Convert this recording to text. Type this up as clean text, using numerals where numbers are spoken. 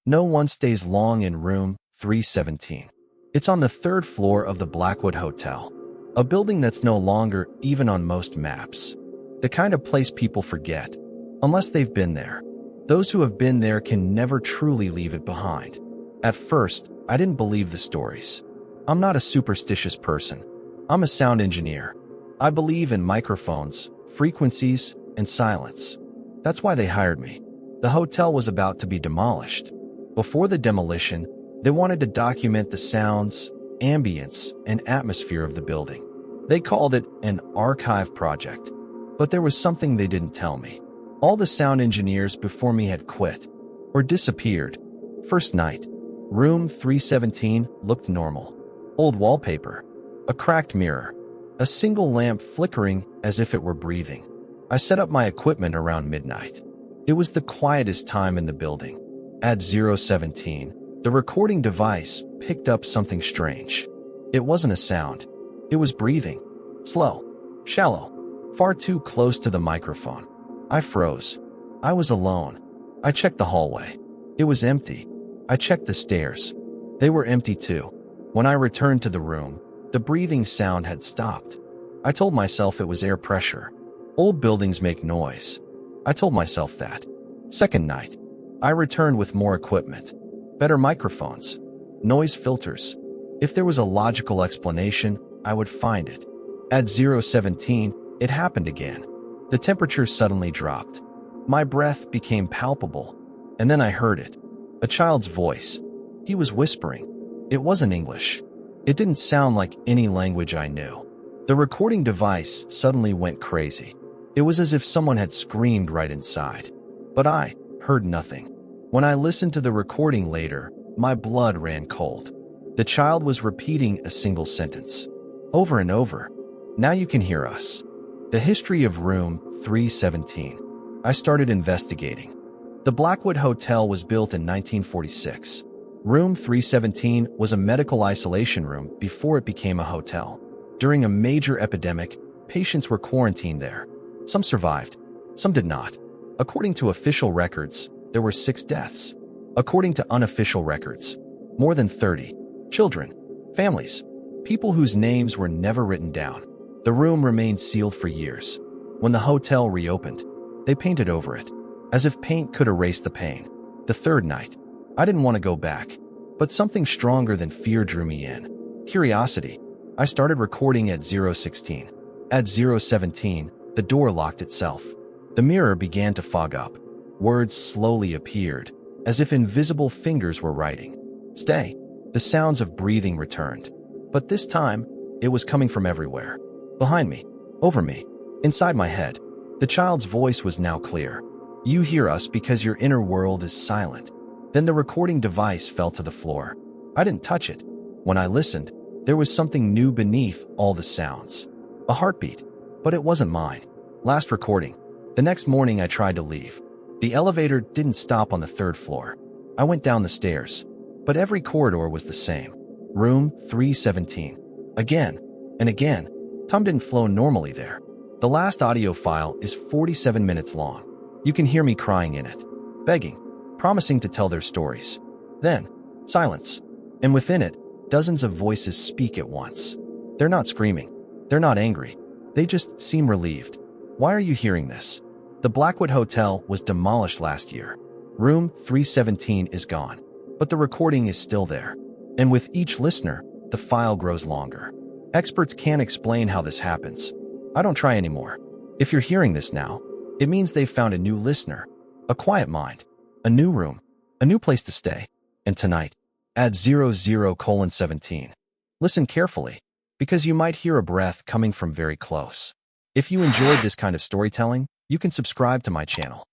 No one stays long in room 317. It's on the third floor of the Blackwood Hotel, a building that's no longer even on most maps. The kind of place people forget, unless they've been there. Those who have been there can never truly leave it behind. At first, I didn't believe the stories. I'm not a superstitious person. I'm a sound engineer. I believe in microphones, frequencies, and silence. That's why they hired me. The hotel was about to be demolished. Before the demolition, they wanted to document the sounds, ambience, and atmosphere of the building. They called it an archive project. But there was something they didn't tell me. All the sound engineers before me had quit or disappeared. First night, room 317 looked normal. Old wallpaper, a cracked mirror, a single lamp flickering as if it were breathing. I set up my equipment around midnight. It was the quietest time in the building. At 017, the recording device picked up something strange. It wasn't a sound. It was breathing. Slow, shallow, far too close to the microphone. I froze. I was alone. I checked the hallway. It was empty. I checked the stairs. They were empty too. When I returned to the room, the breathing sound had stopped. I told myself it was air pressure. Old buildings make noise. I told myself that. Second night, I returned with more equipment, better microphones, noise filters. If there was a logical explanation, I would find it. At 017, it happened again. The temperature suddenly dropped. My breath became palpable, and then I heard it. A child's voice. He was whispering. It wasn't English. It didn't sound like any language I knew. The recording device suddenly went crazy. It was as if someone had screamed right inside. But I heard nothing. When I listened to the recording later, my blood ran cold. The child was repeating a single sentence, over and over. Now you can hear us. The history of room 317. I started investigating. The Blackwood Hotel was built in 1946. Room 317 was a medical isolation room before it became a hotel. During a major epidemic, patients were quarantined there. Some survived, some did not. According to official records, there were 6 deaths. According to unofficial records, more than 30. Children, families, people whose names were never written down. The room remained sealed for years. When the hotel reopened, they painted over it, as if paint could erase the pain. The third night, I didn't want to go back, but something stronger than fear drew me in. Curiosity. I started recording at 016. At 017, the door locked itself. The mirror began to fog up. Words slowly appeared, as if invisible fingers were writing. Stay. The sounds of breathing returned. But this time, it was coming from everywhere. Behind me, over me, inside my head. The child's voice was now clear. You hear us because your inner world is silent. Then the recording device fell to the floor. I didn't touch it. When I listened, there was something new beneath all the sounds. A heartbeat. But it wasn't mine. Last recording. The next morning I tried to leave. The elevator didn't stop on the 3rd floor. I went down the stairs. But every corridor was the same. Room 317. Again and again. Time didn't flow normally there. The last audio file is 47 minutes long. You can hear me crying in it, begging, promising to tell their stories. Then, silence. And within it, dozens of voices speak at once. They're not screaming. They're not angry. They just seem relieved. Why are you hearing this? The Blackwood Hotel was demolished last year. Room 317 is gone, but the recording is still there. And with each listener, the file grows longer. Experts can't explain how this happens. I don't try anymore. If you're hearing this now, it means they've found a new listener, a quiet mind, a new room, a new place to stay. And tonight, at 00:17. Listen carefully, because you might hear a breath coming from very close. If you enjoyed this kind of storytelling, you can subscribe to my channel.